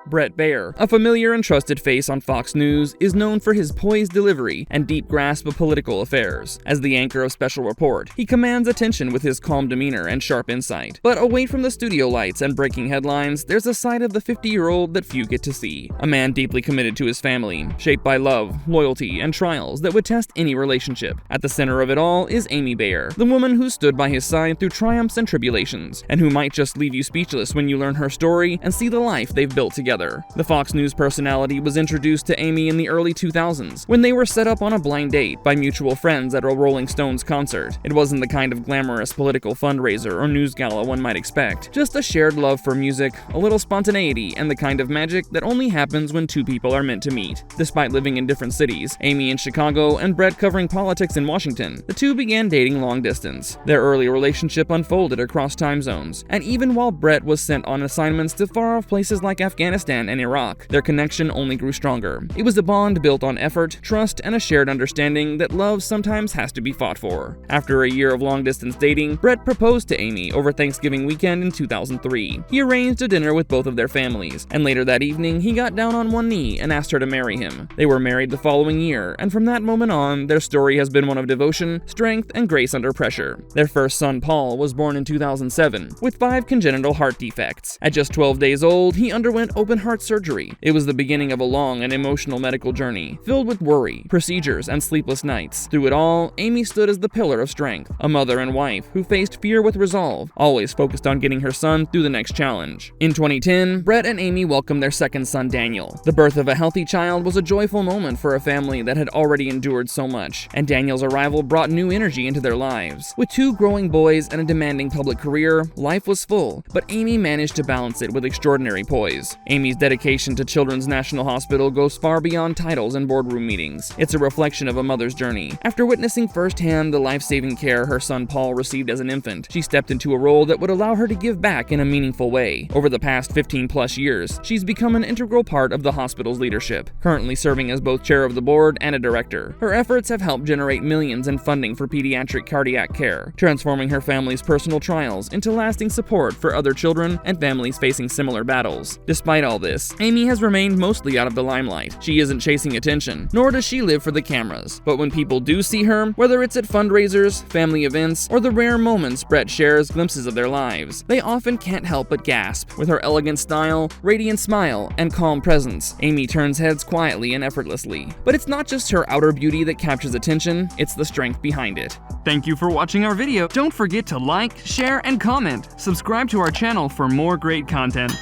Bret Baier, a familiar and trusted face on Fox News, is known for his poised delivery and deep grasp of political affairs. As the anchor of Special Report, he commands attention with his calm demeanor and sharp insight. But away from the studio lights and breaking headlines, there's a side of the 50-year-old that few get to see. A man deeply committed to his family, shaped by love, loyalty, and trials that would test any relationship. At the center of it all is Amy Baier, the woman who stood by his side through triumphs and tribulations, and who might just leave you speechless when you learn her story and see the life they've built together. The Fox News personality was introduced to Amy in the early 2000s, when they were set up on a blind date by mutual friends at a Rolling Stones concert. It wasn't the kind of glamorous political fundraiser or news gala one might expect, just a shared love for music, a little spontaneity, and the kind of magic that only happens when two people are meant to meet. Despite living in different cities, Amy in Chicago and Bret covering politics in Washington, the two began dating long distance. Their early relationship unfolded across time zones, and even while Bret was sent on assignments to far-off places like Afghanistan and Iraq, their connection only grew stronger. It was a bond built on effort, trust, and a shared understanding that love sometimes has to be fought for. After a year of long-distance dating, Bret proposed to Amy over Thanksgiving weekend in 2003. He arranged a dinner with both of their families, and later that evening, he got down on one knee and asked her to marry him. They were married the following year, and from that moment on, their story has been one of devotion, strength, and grace under pressure. Their first son, Paul, was born in 2007, with 5 congenital heart defects. At just 12 days old, he underwent open heart surgery. It was the beginning of a long and emotional medical journey, filled with worry, procedures, and sleepless nights. Through it all, Amy stood as the pillar of strength, a mother and wife who faced fear with resolve, always focused on getting her son through the next challenge. In 2010, Bret and Amy welcomed their second son, Daniel. The birth of a healthy child was a joyful moment for a family that had already endured so much, and Daniel's arrival brought new energy into their lives. With 2 growing boys and a demanding public career, life was full, but Amy managed to balance it with extraordinary poise. Amy's dedication to Children's National Hospital goes far beyond titles and boardroom meetings. It's a reflection of a mother's journey. After witnessing firsthand the life-saving care her son Paul received as an infant, she stepped into a role that would allow her to give back in a meaningful way. Over the past 15+ years, she's become an integral part of the hospital's leadership, currently serving as both chair of the board and a director. Her efforts have helped generate millions in funding for pediatric cardiac care, transforming her family's personal trials into lasting support for other children and families facing similar battles. Despite all this, Amy has remained mostly out of the limelight. She isn't chasing attention, nor does she live for the cameras. But when people do see her, whether it's at fundraisers, family events, or the rare moments Bret shares glimpses of their lives, they often can't help but gasp. With her elegant style, radiant smile, and calm presence, Amy turns heads quietly and effortlessly. But it's not just her outer beauty that captures attention, it's the strength behind it. Thank you for watching our video. Don't forget to like, share, and comment. Subscribe to our channel for more great content.